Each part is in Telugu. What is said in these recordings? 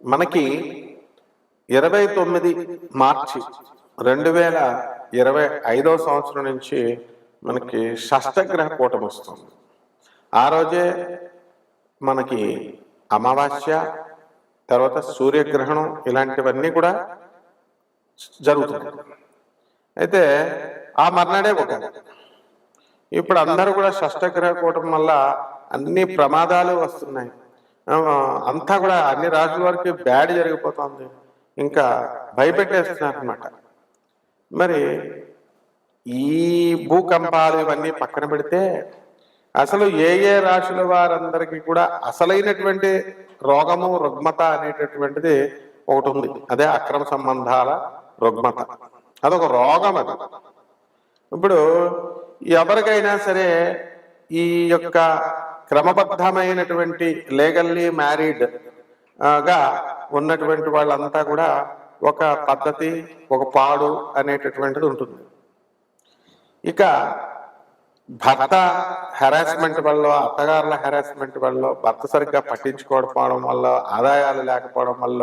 మనకి 29 మార్చి 2025 సంవత్సరం నుంచి మనకి షష్టగ్రహ కూటమి వస్తుంది. ఆ రోజే మనకి అమావాస్య, తర్వాత సూర్యగ్రహణం ఇలాంటివన్నీ కూడా జరుగుతున్నాయి. అయితే ఆ మర్నాడే ఒక ఇప్పుడు అందరూ కూడా షష్టగ్రహ కూటమి వల్ల అన్ని ప్రమాదాలు వస్తున్నాయి. అంతా కూడా అన్ని రాజుల వారికి బ్యాడ్ జరిగిపోతుంది. ఇంకా భయపెట్టేస్తున్నారు అనమాట. మరి ఈ భూకంపాలు ఇవన్నీ పక్కన పెడితే అసలు ఏ రాశుల వారందరికీ కూడా అసలైనటువంటి రోగము రుగ్మత అనేటటువంటిది ఒకటి ఉంది. అదే అక్రమ సంబంధాల రుగ్మత. అదొక రోగం. అది ఇప్పుడు ఎవరికైనా సరే ఈ యొక్క క్రమబద్ధమైనటువంటి లీగల్లీ మ్యారీడ్ గా ఉన్నటువంటి వాళ్ళంతా కూడా ఒక పద్ధతి, ఒక పాడు అనేటటువంటిది ఉంటుంది. ఇక భర్త హెరాస్మెంట్ వల్ల, అత్తగారుల హెరాస్మెంట్ వల్ల, భర్త సరిగ్గా పట్టించుకోకపోవడం వల్ల, ఆదాయాలు లేకపోవడం వల్ల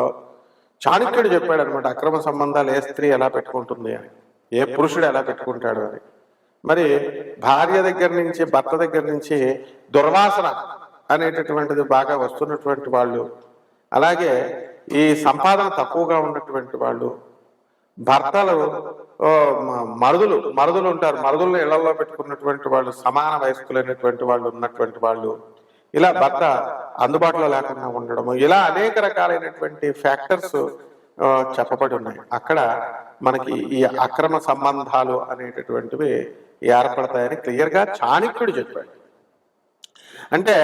చాణక్యుడు చెప్పాడు అనమాట, అక్రమ సంబంధాలు ఏ స్త్రీ ఎలా పెట్టుకుంటుంది అని, ఏ పురుషుడు ఎలా పెట్టుకుంటాడు అని. మరి భార్య దగ్గర నుంచి, భర్త దగ్గర నుంచి దుర్వాసన అనేటటువంటిది బాగా వస్తున్నటువంటి వాళ్ళు, అలాగే ఈ సంపాదన తక్కువగా ఉన్నటువంటి వాళ్ళు, భర్తలు మరుదులు ఉంటారు, మరుదులను ఇళ్లలో పెట్టుకున్నటువంటి వాళ్ళు, సమాన వయస్కులైనటువంటి వాళ్ళు ఉన్నటువంటి వాళ్ళు, ఇలా భర్త అందుబాటులో లేకుండా ఉండడము, ఇలా అనేక రకాలైనటువంటి ఫ్యాక్టర్స్ చెప్పబడి ఉన్నాయి. అక్కడ మనకి ఈ అక్రమ సంబంధాలు అనేటటువంటివి ఏర్పడతాయని క్లియర్గా చాణక్యుడు చెప్పాడు. అంటే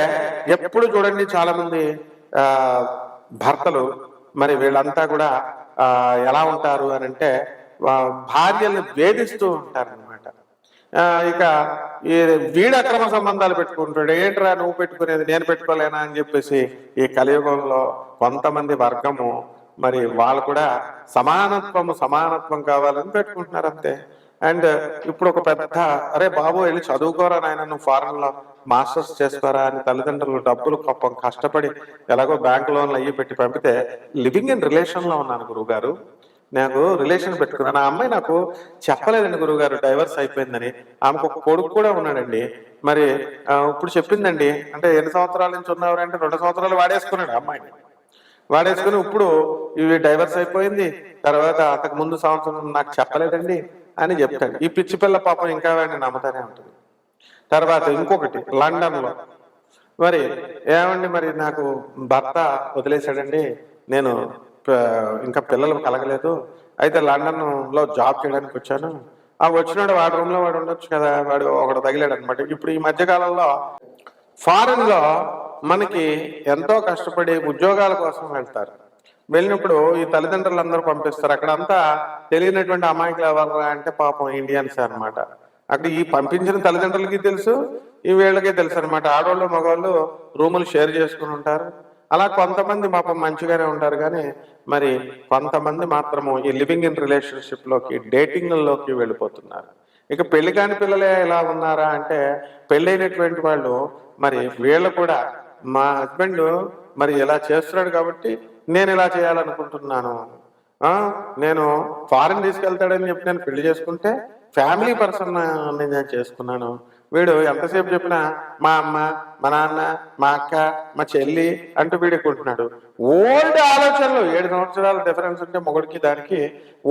ఎప్పుడు చూడండి, చాలా మంది భర్తలు మరి వీళ్ళంతా కూడా ఎలా ఉంటారు అని అంటే భార్యల్ని వేధిస్తూ ఉంటారనమాట. ఇక ఈ వీడు అక్రమ సంబంధాలు పెట్టుకుంటాడు, ఏంట్రా నువ్వు పెట్టుకునేది నేను పెట్టుకోలేనా అని చెప్పేసి ఈ కలియుగంలో కొంతమంది వర్గము మరి వాళ్ళు కూడా సమానత్వం కావాలని పెట్టుకుంటున్నారు అంతే. అండ్ ఇప్పుడు ఒక పెద్ద, అరే బాబు వెళ్ళి చదువుకోరా నాయన, నువ్వు ఫారెన్ లో మాస్టర్స్ చేసుకోరా అని తల్లిదండ్రులు డబ్బులు కష్టపడి ఎలాగో బ్యాంక్ లోన్లు అయ్యి పెట్టి పంపితే, లివింగ్ ఇన్ రిలేషన్ లో ఉన్నాను గురువుగారు, నాకు రిలేషన్ పెట్టుకున్నాను, ఆ అమ్మాయి నాకు చెప్పలేదండి గురువుగారు డైవర్స్ అయిపోయిందని, ఆమెకు ఒక కొడుకు కూడా ఉన్నాడండి, మరి ఇప్పుడు చెప్పిందండి అంటే ఎన్ని సంవత్సరాల నుంచి ఉన్నవారు అంటే 2 సంవత్సరాలు వాడేసుకున్నాడు అమ్మాయిని, వాడేసుకుని ఇప్పుడు ఇవి డైవర్స్ అయిపోయింది, తర్వాత అంతకు ముందు సంవత్సరం నాకు చెప్పలేదండి అని చెప్తాడు. ఈ పిచ్చి పిల్ల పాపం ఇంకా వాడిని నమ్ముతానే ఉంటుంది. తర్వాత ఇంకొకటి లండన్ లో, మరి ఏమండి మరి నాకు భర్త వదిలేశాడండి, నేను ఇంకా పిల్లలు కలగలేదు, అయితే లండన్ లో జాబ్ చేయడానికి వచ్చాను, వచ్చినాడు వాడి రూమ్ లో వాడు ఉండొచ్చు కదా, వాడు ఒకడు తగిలాడు అనమాట. ఇప్పుడు ఈ మధ్యకాలంలో ఫారెన్ లో మనకి ఎంతో కష్టపడి ఉద్యోగాల కోసం వెళ్తారు, వెళ్ళినప్పుడు ఈ తల్లిదండ్రులు అందరూ పంపిస్తారు, అక్కడంతా తెలియనటువంటి అమాయకులు ఎవరు అంటే పాపం ఇండియన్స్ అనమాట. అక్కడ ఈ పంపించిన తల్లిదండ్రులకి తెలుసు, ఈ వీళ్ళకే తెలుసు అనమాట. ఆడవాళ్ళు మగవాళ్ళు రూములు షేర్ చేసుకుని ఉంటారు. అలా కొంతమంది పాపం మంచిగానే ఉంటారు, కానీ మరి కొంతమంది మాత్రము ఈ లివింగ్ ఇన్ రిలేషన్షిప్ లోకి, డేటింగ్ లోకి వెళ్ళిపోతున్నారు. ఇక పెళ్లి కాని పిల్లలే ఎలా ఉన్నారా అంటే, పెళ్ళైనటువంటి వాళ్ళు మరి వీళ్ళు కూడా మా హస్బెండ్ మరి ఇలా చేస్తున్నాడు కాబట్టి నేను ఇలా చేయాలనుకుంటున్నాను, నేను ఫారెన్ తీసుకెళ్తాడని చెప్పి నేను పెళ్లి చేసుకుంటే ఫ్యామిలీ పర్సన్ నేను చేసుకున్నాను, వీడు ఎంతసేపు చెప్పినా మా అమ్మ, మా నాన్న, మా అక్క, మా చెల్లి అంటూ వీడుకుంటున్నాడు. ఓల్డ్ ఆలోచనలు, 7 సంవత్సరాల డిఫరెన్స్ ఉంటే మొగుడికి దానికి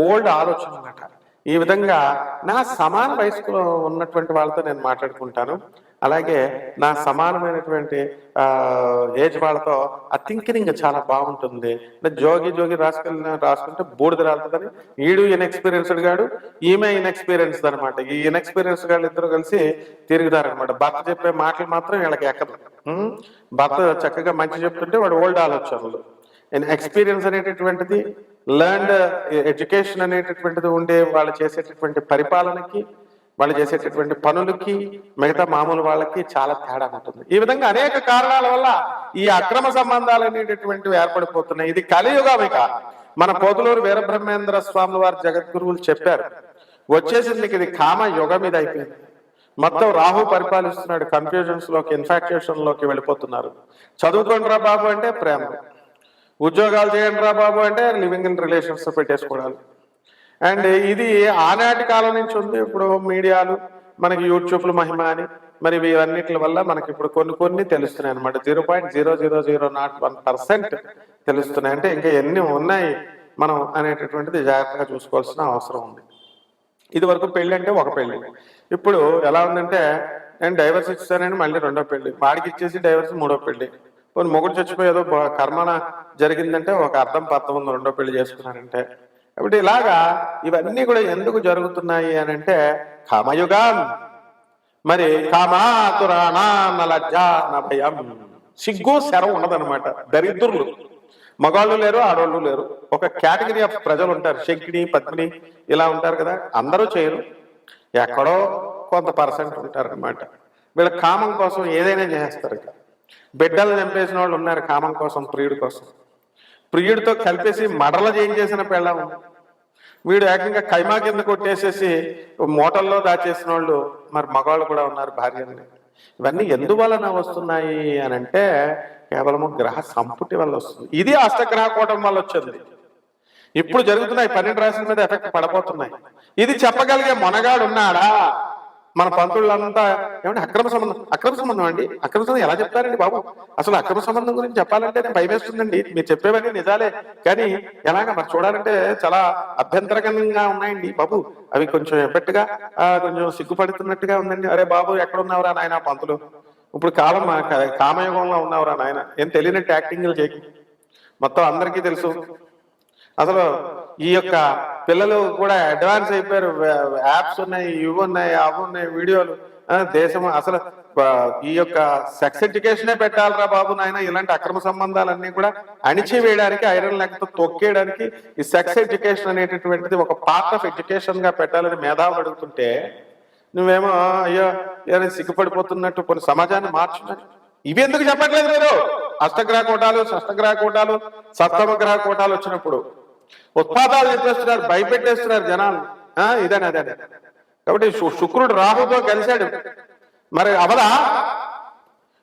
ఓల్డ్ ఆలోచనలు అన్నమాట. ఈ విధంగా నా సమాన వయసులో ఉన్నటువంటి వాళ్ళతో నేను మాట్లాడుకుంటాను, అలాగే నా సమానమైనటువంటి ఏజ్ వాళ్ళతో ఆ థింకింగ్ చాలా బాగుంటుంది. జోగి రాసుకుంటే బూడిద రాలుతుందని, ఈడు ఇన్ఎక్స్పీరియన్స్డ్ గాడు, ఈమె ఇన్ఎక్స్పీరియన్స్డ్ అనమాట. ఈ ఇన్ఎక్స్పీరియన్స్ గాళ్ళు ఇద్దరు కలిసి తిరుగుతారనమాట. భర్త చెప్పే మాటలు మాత్రం వీళ్ళకి ఎక్కదు. భర్త చక్కగా మంచి చెప్తుంటే వాడు ఓల్డ్ ఆలోచనలు. ఎక్స్పీరియన్స్ అనేటటువంటిది, లర్న్డ్ ఎడ్యుకేషన్ అనేటటువంటిది ఉండే వాళ్ళు చేసేటటువంటి పరిపాలనకి, వాళ్ళు చేసేటటువంటి పనులకి, మిగతా మామూలు వాళ్ళకి చాలా తేడా ఉంటుంది. ఈ విధంగా అనేక కారణాల వల్ల ఈ అక్రమ సంబంధాలు అనేటటువంటివి ఏర్పడిపోతున్నాయి. ఇది కలియుగమిక. మన పోతులూరు వీరబ్రహ్మేంద్ర స్వాముల వారు జగద్గురువులు చెప్పారు, వచ్చేసింది ఇది కామ యుగం, ఇది అయిపోయింది. మొత్తం రాహు పరిపాలిస్తున్నాడు, కన్ఫ్యూజన్స్ లోకి, ఇన్ఫాక్చుయేషన్ లోకి వెళ్ళిపోతున్నారు. చదువుకోండిరా బాబు అంటే ప్రేమ, ఉద్యోగాలు చేయండి రా బాబు అంటే లివింగ్ ఇన్ రిలేషన్స్ పెట్టేసుకోవడాలు. అండ్ ఇది ఆనాటి కాలం నుంచి ఉంది. ఇప్పుడు మీడియాలు మనకి యూట్యూబ్లు మహిమ అని మరి ఇవన్నిటి వల్ల మనకి ఇప్పుడు కొన్ని తెలుస్తున్నాయి అనమాట. 0.00001% తెలుస్తున్నాయి. అంటే ఇంకా ఎన్ని ఉన్నాయి మనం అనేటటువంటిది జాగ్రత్తగా చూసుకోవాల్సిన అవసరం ఉంది. ఇది వరకు పెళ్లి అంటే ఒక పెళ్లి, ఇప్పుడు ఎలా ఉందంటే నేను డైవర్స్ ఇచ్చానని మళ్ళీ రెండో పెళ్లి, వాడికి ఇచ్చేసి డైవర్స్ మూడో పెళ్లి, కొన్ని మొగుడు చచ్చిపోయేదో కర్మన జరిగిందంటే ఒక అర్థం పర్థం ఉంది రెండో పెళ్లి చేసుకున్నానంటే. కాబట్టి ఇలాగా ఇవన్నీ కూడా ఎందుకు జరుగుతున్నాయి అని అంటే కామయుగం. మరి కామాతురాణా లజ్జా భయం, సిగ్గు శరం ఉండదన్నమాట. దరిద్రులు మగాళ్ళు లేరు, ఆడవాళ్ళు లేరు, ఒక కేటగిరీ ఆఫ్ ప్రజలు ఉంటారు. శంకిని పద్మిని ఇలా ఉంటారు కదా, అందరూ చేయరు, ఎక్కడో కొంత పర్సెంట్ ఉంటారు అనమాట. వీళ్ళ కామం కోసం ఏదైనా చేస్తారు. బిడ్డలు చంపేసిన వాళ్ళు ఉన్నారు కామం కోసం, ప్రియుడి కోసం. ప్రియుడితో కలిపేసి మడల చేసిన పెళ్ళం, వీడు ఏకంగా కైమా కింద కొట్టేసేసి మూటల్లో దాచేసిన వాళ్ళు మరి మగవాళ్ళు కూడా ఉన్నారు, భార్యని. ఇవన్నీ ఎందువలన వస్తున్నాయి అని అంటే కేవలము గ్రహ సంపుటి వల్ల వస్తుంది. ఇది అష్టగ్రహ కూటం వల్ల వచ్చింది. ఇప్పుడు జరుగుతున్నాయి 12 రాశుల మీద ఎఫెక్ట్ పడబోతున్నాయి. ఇది చెప్పగలిగే మొనగాడు ఉన్నాడా? మన పంతుళ్ళంతా ఏమంటే అక్రమ సంబంధం అండి, అక్రమ సంబంధం ఎలా చెప్తారండి బాబు? అసలు అక్రమ సంబంధం గురించి చెప్పాలంటే నేను భయమేస్తుందండి. మీరు చెప్పేవన్నీ నిజాలే, కానీ ఎలాగా మరి చూడాలంటే చాలా అభ్యంతరకరంగా ఉన్నాయండి బాబు. అవి కొంచెం ఎబ్బెట్టుగా కొంచెం సిగ్గుపడుతున్నట్టుగా ఉందండి. అరే బాబు ఎక్కడున్నావురా నాయన పంతులు, ఇప్పుడు కాలం కామయుగంలో ఉన్నావురా నాయన, ఏం తెలియనట్టు యాక్టింగ్లు చేయకు. మొత్తం అందరికీ తెలుసు. అసలు ఈ యొక్క పిల్లలు కూడా అడ్వాన్స్ అయిపోయారు. యాప్స్ ఉన్నాయి, ఇవి ఉన్నాయి, అవి ఉన్నాయి, వీడియోలు. దేశం అసలు ఈ యొక్క సెక్స్ ఎడ్యుకేషనే పెట్టాలరా బాబు నాయన. ఇలాంటి అక్రమ సంబంధాలన్నీ కూడా అణిచివేయడానికి, ఐరన్ లెక్కతో తొక్కేయడానికి ఈ సెక్స్ ఎడ్యుకేషన్ అనేటటువంటిది ఒక పార్ట్ ఆఫ్ ఎడ్యుకేషన్ గా పెట్టాలని మేధావులు అడుగుతుంటే నువ్వేమో అయ్యో సిగ్గుపడిపోతున్నట్టు కొన్ని సమాజాన్ని మార్చున్నారు. ఇవి ఎందుకు చెప్పట్లేదు మీరు? అష్టగ్రహ కూటాలు, షష్టగ్రహ కూటాలు, సప్తమ గ్రహ కూటాలు వచ్చినప్పుడు ఉత్పాదాలు చెప్పేస్తున్నారు, భయపెట్టేస్తున్నారు జనాలు. ఇదని అదే. కాబట్టి శుక్రుడు రాహుతో కలిశాడు, మరి అవదా?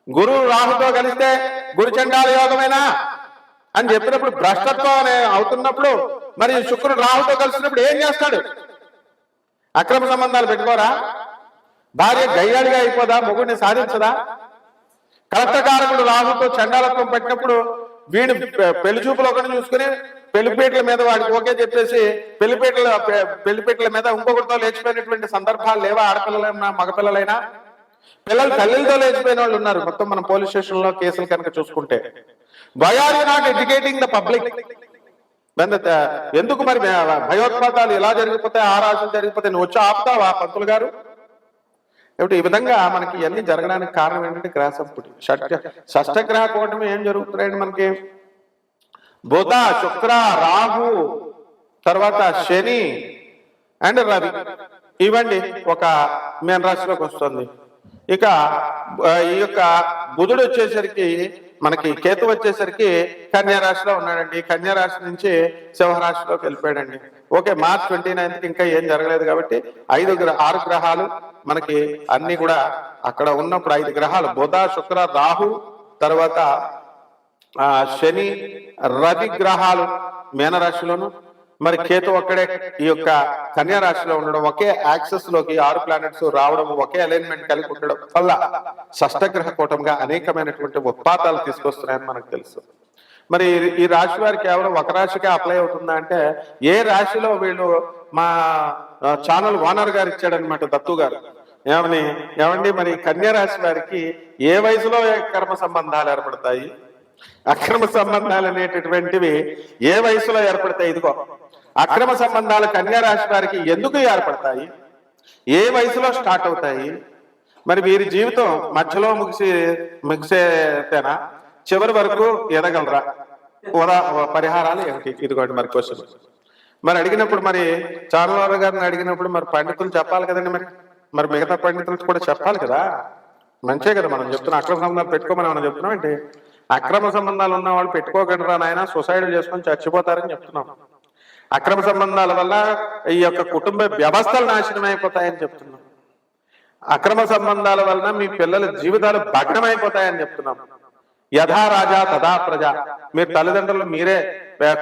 గురువు రాహుతో కలిస్తే గురుచండాల యోగమేనా అని చెప్పినప్పుడు భ్రష్టత్వం అవుతున్నప్పుడు మరి శుక్రుడు రాహుతో కలిసినప్పుడు ఏం చేస్తాడు? అక్రమ సంబంధాలు పెట్టుకోరా? భార్య గయ్యాడిగా అయిపోదా? మొగుడిని సాధించదా? కలత్రకారకుడు రాహుతో చండాలత్వం పెట్టినప్పుడు వీడు పెళ్లి చూపులు ఒకటి చూసుకుని పెళ్లిపేటల మీద వాడికి ఓకే చెప్పేసి పెళ్లిపేటల మీద ఇంకొకరితో లేచిపోయినటువంటి సందర్భాలు లేవా? ఆడపిల్లలైనా మగపిల్లలైనా పిల్లలు తల్లితో లేచిపోయిన వాళ్ళు ఉన్నారు. మొత్తం మనం పోలీస్ స్టేషన్ లో కేసులు కనుక చూసుకుంటే. Why are you not educating the public? ఎందుకు మరి భయోత్పాతాలు ఎలా జరిగిపోతాయి, ఆ రాజులు జరిగిపోతాయి, నువ్వు వచ్చి ఆపుతావా పంతులు గారు? కాబట్టి ఈ విధంగా మనకి ఇవన్నీ జరగడానికి కారణం ఏంటంటే గ్రహ సంపుటి. షష్టగ్రహ కూటమి ఏం జరుగుతున్నాయండి మనకి? బుధ, శుక్ర, రాహు, తర్వాత శని అండ్ రవి, ఇవ్వండి ఒక మీన రాశిలోకి వస్తుంది. ఇక ఈ యొక్క బుధుడు వచ్చేసరికి మనకి, కేతు వచ్చేసరికి కన్యా రాశిలో ఉన్నాడండి. కన్యా రాశి నుంచి సింహరాశిలోకి వెళ్ళిపోయాడండి. ఓకే, మార్చ్ 29కి ఇంకా ఏం జరగలేదు కాబట్టి 6 గ్రహాలు మనకి అన్ని కూడా అక్కడ ఉన్నప్పుడు 5 గ్రహాలు బుధ, శుక్ర, రాహు, తర్వాత శని, రవి గ్రహాలు మీనరాశిలోను, మరి కేతు ఒక్కడే ఈ యొక్క కన్యా రాశిలో ఉండడం, ఒకే యాక్సెస్ లోకి 6 ప్లానెట్స్ రావడం, ఒకే అలైన్మెంట్ కలిగి ఉండడం వల్ల షష్టగ్రహ కూటంగా అనేకమైనటువంటి ఉత్పాతాలు తీసుకొస్తున్నాయని మనకు తెలుసు. మరి ఈ రాశి వారి కేవలం ఒక రాశికే అప్లై అవుతుందా అంటే, ఏ రాశిలో వీళ్ళు మా ఛానల్ ఓనర్ గారు ఇచ్చాడనమాట, దత్తు గారు. ఏమండి మరి కన్యా రాశి వారికి ఏ వయసులో కర్మ సంబంధాలు ఏర్పడతాయి, అక్రమ సంబంధాలు అనేటటువంటివి ఏ వయసులో ఏర్పడతాయి? ఇదిగో అక్రమ సంబంధాలు కన్యా రాశి వారికి ఎందుకు ఏర్పడతాయి, ఏ వయసులో స్టార్ట్ అవుతాయి, మరి వీరి జీవితం మధ్యలో ముగిసేతేనా, చివరి వరకు ఎదగలరా, పరిహారాలు ఏమిటి? ఇదిగోండి మరి క్వశ్చన్. మరి అడిగినప్పుడు మరి చారువారు గారిని అడిగినప్పుడు మరి పండితులు చెప్పాలి కదండి. మరి మిగతా పండితులు కూడా చెప్పాలి కదా. మంచే కదా మనం చెప్తున్నాం. అక్రమ సంబంధాలు పెట్టుకోమని మనం చెప్తున్నాం ఏంటి? అక్రమ సంబంధాలు ఉన్న వాళ్ళు పెట్టుకోగలరా నాయన, సొసైటీలు చేసుకొని చచ్చిపోతారని చెప్తున్నాం. అక్రమ సంబంధాల వల్ల ఈ యొక్క కుటుంబ వ్యవస్థలు నాశనం అయిపోతాయని చెప్తున్నాం. అక్రమ సంబంధాల వలన మీ పిల్లల జీవితాలు భగ్నమైపోతాయని చెప్తున్నాం. యథా రాజా తథా ప్రజ. మీరు తల్లిదండ్రులు మీరే,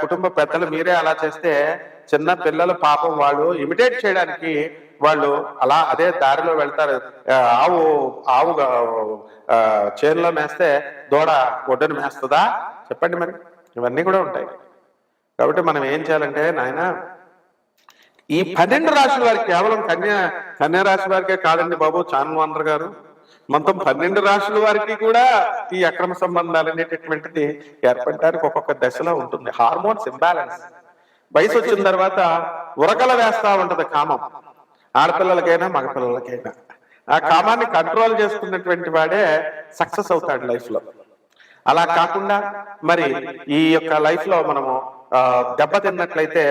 కుటుంబ పెద్దలు మీరే అలా చేస్తే చిన్న పిల్లలు పాపం వాళ్ళు ఇమిటేట్ చేయడానికి వాళ్ళు అలా అదే దారిలో వెళ్తారు. ఆవు ఆవు చేనులో మేస్తే దూడ ఒడ్డును మేస్తుందా చెప్పండి? మరి ఇవన్నీ కూడా ఉంటాయి. కాబట్టి మనం ఏం చేయాలంటే నాయన, ఈ 12 రాశుల వారికి, కేవలం కన్యా రాశి వారికే కాదండి బాబు చాన్వానర్ గారు, మొత్తం 12 రాశుల వారికి కూడా ఈ అక్రమ సంబంధాలు అనేటటువంటిది ఏర్పడడానికి ఒక్కొక్క దశలో ఉంటుంది. Hormones imbalance. వయసు వచ్చిన తర్వాత ఉరకల వేస్తా ఉంటది కామం, ఆడపిల్లలకైనా మగపిల్లలకైనా. ఆ కామాన్ని కంట్రోల్ చేసుకున్నటువంటి వాడే సక్సెస్ అవుతాడు లైఫ్ లో. అలా కాకుండా మరి ఈ యొక్క లైఫ్ లో మనము దెబ్బతిన్నట్లయితే,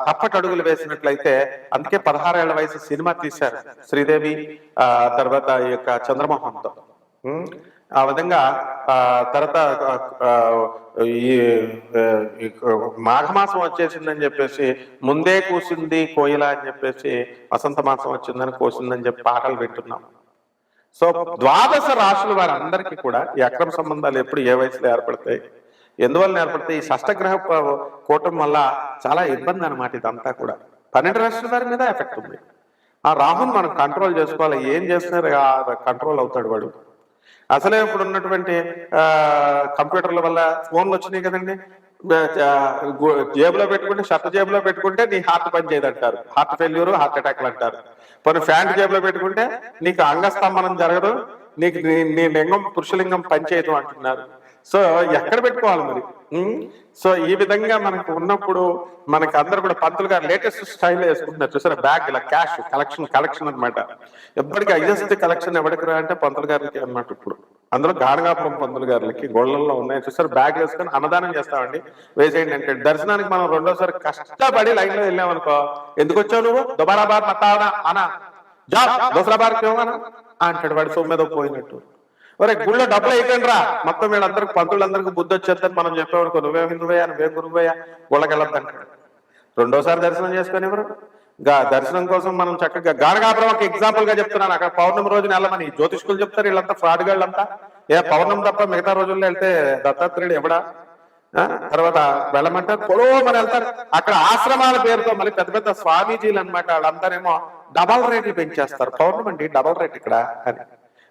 తప్పటడుగులు వేసినట్లయితే, అందుకే 16 ఏళ్ల వయసు సినిమా తీశారు శ్రీదేవి తర్వాత ఈ యొక్క చంద్రమోహన్తో. ఆ విధంగా తర్వాత ఈ మాఘమాసం వచ్చేసిందని చెప్పేసి ముందే కూసింది కోయిల అని చెప్పేసి, వసంత మాసం వచ్చిందని కోసిందని చెప్పి పాటలు వింటున్నాం. సో 12 రాశుల వారందరికీ కూడా ఈ అక్రమ సంబంధాలు ఎప్పుడు ఏ వయసులో ఏర్పడతాయి, ఎందువల్ల ఏర్పడతాయి? ఈ షష్టగ్రహ కూటం వల్ల చాలా ఇబ్బంది అనమాట. ఇదంతా కూడా 12 రాశుల వారి మీద ఎఫెక్ట్ ఉంది. ఆ రాహుని మనం కంట్రోల్ చేసుకోవాలి. ఏం చేస్తున్నారు కంట్రోల్ అవుతాడు వాడు. అసలే ఇప్పుడు ఉన్నటువంటి కంప్యూటర్ల వల్ల ఫోన్లు వచ్చినాయి కదండి, జేబులో పెట్టుకుంటే, షర్ట్ జేబులో పెట్టుకుంటే నీ హార్ట్ పని చేయదంటారు, హార్ట్ ఫెయిల్యూర్, హార్ట్ అటాక్లు అంటారు. కొన్ని ప్యాంట్ జేబులో పెట్టుకుంటే నీకు అంగస్తంభనం జరగదు, నీకు నీ లింగం పురుషలింగం పనిచేయదు అంటున్నారు. సో ఎక్కడ పెట్టుకోవాలి మరి? సో ఈ విధంగా మనకు ఉన్నప్పుడు మనకి అందరు కూడా పంతులు గారు లేటెస్ట్ స్టైల్ వేసుకుంటున్నారు చూసారా, బ్యాగ్ ఇలా క్యాష్ కలెక్షన్ అనమాట. ఎప్పటికీ హైయెస్ట్ కలెక్షన్ ఎవరికి అంటే పంతులు గారికి అనమాట. ఇప్పుడు అందులో గానగాపురం పంతులు గారికి గోళ్లలో ఉన్నాయి చూసారు, బ్యాగ్ వేసుకొని అన్నదానం చేస్తామండి, వేసేయండి అంటే. దర్శనానికి మనం రెండోసారి కష్టపడి లైన్ లో వెళ్ళామనుకో, ఎందుకు వచ్చావు నువ్వు, దుబారా బార్ మతావనా అనా జా దోసరా బార్ క్యోనా అంటాడు వాడు, సొమ్మెదో పోయినట్టు. ఒరే గుళ్ళో డబ్బులు అయిపోయింది రా, మొత్తం వీళ్ళందరికీ పంతులందరికీ బుద్ధి వచ్చేద్దని మనం చెప్పేవాడుకో, నువ్వే హిందువయ్యా, నువ్వే గురువయ్యా, గుళ్ళకి వెళ్ళొద్దంటాడు. రెండోసారి దర్శనం చేసుకొని ఎవరు దర్శనం కోసం మనం చక్కగా గానగాపురం ఒక ఎగ్జాంపుల్ గా చెప్తున్నాను. అక్కడ పౌర్ణమి రోజున వెళ్ళమని జ్యోతిష్కులు చెప్తారు, వీళ్ళంతా ఫ్రాడ్ గాళ్ళంతా. పౌర్ణమి తప్ప మిగతా రోజుల్లో వెళ్తే దత్తాత్రేయుడు ఎవడా? తర్వాత వెళ్ళమంటారు, పొడవమని వెళ్తారు. అక్కడ ఆశ్రమాల పేరుతో మళ్ళీ పెద్ద పెద్ద స్వామీజీలు అనమాట, వాళ్ళందరేమో డబల్ రేట్లు పెంచేస్తారు. పౌర్ణమి అండి డబల్ రేట్ ఇక్కడ అని.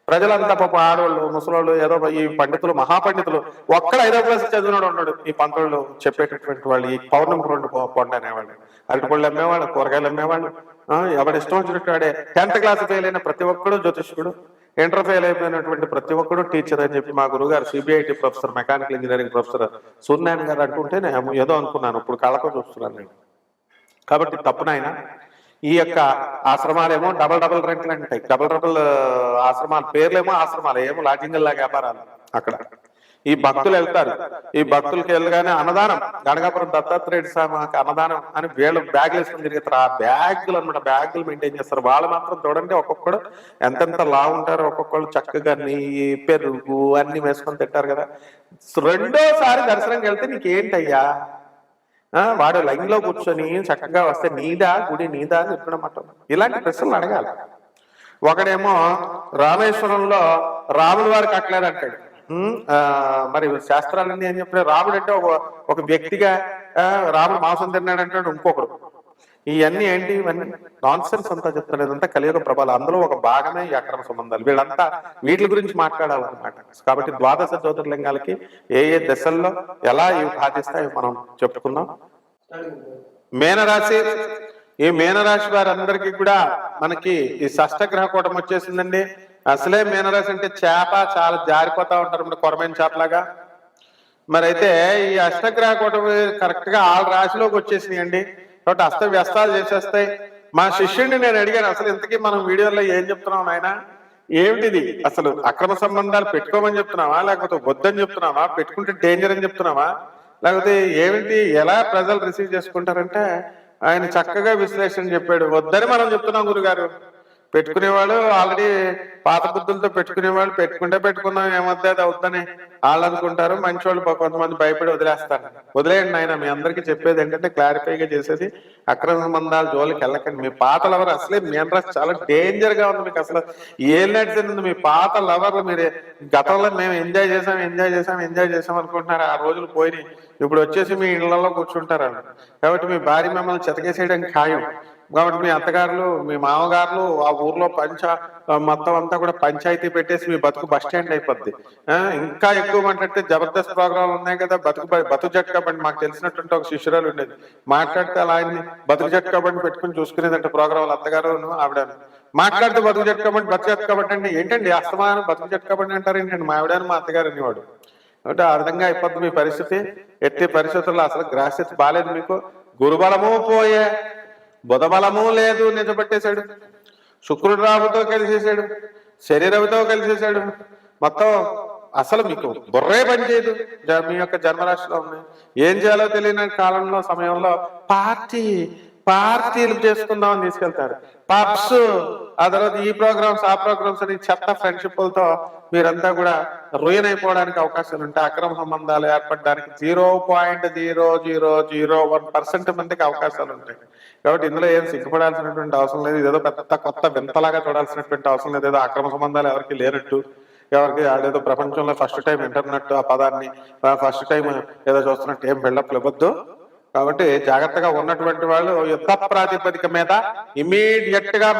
ప్రజలంతా పాప ఆడవాళ్ళు ముసలోళ్ళు ఏదో ఈ పండితులు మహాపండితులు ఒక్కడ 5వ క్లాస్ చదివినాడు ఉన్నాడు. ఈ పంతులు చెప్పేటటువంటి వాళ్ళు ఈ పౌర్ణమి 2 పొండ అనేవాళ్ళు, అరటిపళ్ళు అమ్మేవాళ్ళు, కూరగాయలు అమ్మేవాళ్ళు, ఎవరిష్టం వచ్చినట్టు వాడే. 10th క్లాస్ ఫెయిల్ అయిన ప్రతి ఒక్కడు జ్యోతిష్కుడు, ఇంటర్ ఫెయిల్ అయిపోయినటువంటి ప్రతి ఒక్కడు టీచర్ అని చెప్పి మా గురుగారు CBIT professor, mechanical engineering professor Suryanarayana గారు అంటుంటే నేను ఏదో అనుకున్నాను, ఇప్పుడు కళ్ళతో చూస్తున్నాను నేను. కాబట్టి తప్పునైనా ఈ యొక్క ఆశ్రమాలేమో డబల్ రెంట్లు అంటాయి, డబల్ ఆశ్రమాల పేర్లేమో ఆశ్రమాలు, ఏమో లాడ్జింగ్ వ్యాపారాలు. అక్కడ ఈ భక్తులు వెళ్తారు, ఈ భక్తులకి వెళ్ళగానే అన్నదానం, గణగాపురం దత్తాత్రేయుడు స్వామికి అన్నదానం అని వీళ్ళు బ్యాగులు వేసుకుని తిరుగుతారు. ఆ బ్యాగులు అనమాట, బ్యాగులు మెయింటైన్ చేస్తారు. వాళ్ళు మాత్రం చూడండి ఒక్కొక్కడు ఎంతెంత లా ఉంటారు, ఒక్కొక్కళ్ళు చక్కగా నెయ్యి పెరుగు అన్ని వేసుకొని తింటారు కదా. రెండోసారి దర్శనంకి వెళ్తే నీకేంటయ్యా, వాడు లైన్ లో కూర్చొని చక్కగా వస్తే నీదా గుడి నీదా అని చెప్పడం. ఇలాంటి ప్రశ్నలు అడగాలి. ఒకడేమో రామేశ్వరంలో రాముడు వారికి కట్టలేదంటాడు. మరి శాస్త్రాలన్నీ అని చెప్పిన రాముడు అంటే ఒక వ్యక్తిగా రాముడు మాంసం తిన్నాడు అంటాడు ఇంకొకడు. ఇవన్నీ ఏంటి, ఇవన్నీ నాన్ సెన్స్ అంతా చెప్తాను. ఇదంతా కలియుగ ప్రభావం, అందులో ఒక భాగమే ఈ అక్రమ సంబంధాలు. వీళ్ళంతా వీటి గురించి మాట్లాడాలన్నమాట. కాబట్టి 12 జ్యోతిర్లింగాలకి ఏ ఏ దశల్లో ఎలా ఇవి బాధిస్తాయి మనం చెప్పుకున్నాం. మేనరాశి, ఈ మేనరాశి వారందరికీ కూడా మనకి ఈ షష్టగ్రహ కూటం వచ్చేసిందండి. అసలే మీనరాశి అంటే చేప, చాలా జారిపోతా ఉంటారు కొరమైన చేపలాగా. మరి అయితే ఈ అష్టగ్రహ కూటమి కరెక్ట్ గా 6 రాశిలోకి వచ్చేసినాయండి. కాబట్టి అస్త వ్యస్తాలు చేసేస్తాయి. మా శిష్యుడిని నేను అడిగాను, అసలు ఇంతకీ మనం వీడియోలో ఏం చెప్తున్నాం నాయన, ఏమిటిది అసలు, అక్రమ సంబంధాలు పెట్టుకోమని చెప్తున్నావా, లేకపోతే వద్దని చెప్తున్నావా, పెట్టుకుంటే డేంజర్ అని చెప్తున్నావా, లేకపోతే ఏమిటి, ఎలా ప్రజలు రిసీవ్ చేసుకుంటారంటే ఆయన చక్కగా విశ్లేషణ చెప్పాడు. వద్దని మనం చెప్తున్నాం గురుగారు, పెట్టుకునేవాళ్ళు ఆల్రెడీ పాత బుద్ధులతో పెట్టుకునేవాళ్ళు పెట్టుకుందాం ఏమవుతుంది అది అవుతుందని వాళ్ళు అనుకుంటారు. మంచి వాళ్ళు కొంతమంది భయపడి వదిలేస్తారు. వదిలేయండి ఆయన. మీ అందరికీ చెప్పేది ఏంటంటే క్లారిఫైగా చేసేది అక్రమ సంబంధాల జోలికి వెళ్ళకండి. మీ పాత లవర్ అసలే మెయిన్ రాసి చాలా డేంజర్ గా ఉంది మీకు. అసలు ఏం నడిచింది మీ పాత లవర్లు. మీరు గతంలో మేము ఎంజాయ్ చేసాం అనుకుంటున్నారు. ఆ రోజులు పోయినాయి. ఇప్పుడు వచ్చేసి మీ ఇళ్లలో కూర్చుంటారు. కాబట్టి మీ భార్య మిమ్మల్ని చెతకేసేయడానికి ఖాయం. కాబట్టి మీ అత్తగారులు మీ మామగారులు ఆ ఊర్లో మొత్తం అంతా కూడా పంచాయతీ పెట్టేసి మీ బతుకు బస్ స్టాండ్ అయిపోద్ది. ఇంకా ఎక్కువ మాట్లాడితే జబర్దస్త్ ప్రోగ్రాంలు ఉన్నాయి కదా, బతుకు జట్కా బండి. మాకు తెలిసినటువంటి ఒక శిష్యురాలు ఉండేది. మాట్లాడితే అలా ఆయన్ని బతుకు జట్కా బండి పెట్టుకుని చూసుకునేదంటే ప్రోగ్రాంలు అత్తగారు ఆవిడ మాట్లాడితే బతుకు జట్కా బండి అంటే ఏంటండి అస్తమానం బతుకు జట్కా బండి అంటారు ఏంటండి మా ఆవిడని మా అత్తగారు అనేవాడు. కాబట్టి ఆ విధంగా అయిపోద్ది మీ పరిస్థితి. ఎట్టి పరిస్థితుల్లో అసలు గ్రాస్యత బాలేదు మీకు. గురుబలము పోయే, బుధబలము లేదు, నిజపట్టేశాడు. శుక్రుడు రాహుతో కలిసేసాడు, శరీరవితో కలిసేసాడు. మొత్తం అసలు మీకు బుర్రే పని చేయదు. మీ యొక్క జన్మరాశిలో ఉన్నాయి. ఏం చేయాలో తెలియని కాలంలో సమయంలో పార్టీలు చేసుకుందామని తీసుకెళ్తారు. పబ్స్, ఆ తర్వాత ఈ ప్రోగ్రామ్స్ ఆ ప్రోగ్రామ్స్ అని చెత్త ఫ్రెండ్షిప్లతో మీరంతా కూడా రొయ్యన్ అయిపోవడానికి అవకాశాలు ఉంటాయి. అక్రమ సంబంధాలు ఏర్పడడానికి 0.0001% మందికి అవకాశాలు ఉంటాయి. కాబట్టి ఇందులో ఏం సిగ్గుపడాల్సినటువంటి అవసరం లేదు. ఇదేదో పెద్ద కొత్త వింతలాగా చూడాల్సినటువంటి అవసరం లేదు. ఏదో అక్రమ సంబంధాలు ఎవరికి లేనట్టు, ఎవరికి ఆడేదో ప్రపంచంలో ఫస్ట్ టైం వింటున్నట్టు ఆ పదాన్ని ఫస్ట్ టైం ఏదో చూస్తున్నట్టు ఏం బిల్డప్లు ఇవ్వద్దు. కాబట్టి జాగ్రత్తగా ఉన్నటువంటి వాళ్ళు యుద్ధ ప్రాతిపదిక మీద ఇమీడియట్ గా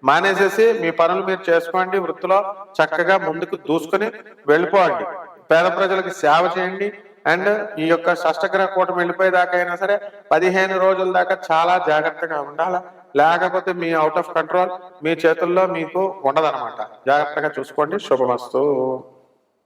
మానేసేసి మీ పనులు మీరు చేసుకోండి. వృత్తిలో చక్కగా ముందుకు దూసుకుని వెళ్ళిపోండి. పేద ప్రజలకు సేవ చేయండి. అండ్ ఈ యొక్క షష్టగ్రహ కూటమి వెళ్ళిపోయేదాకా అయినా సరే 15 రోజుల దాకా చాలా జాగ్రత్తగా ఉండాలి. లేకపోతే మీ అవుట్ ఆఫ్ కంట్రోల్ మీ చేతుల్లో మీకు ఉండదన్నమాట. జాగ్రత్తగా చూసుకోండి. శుభమస్తు.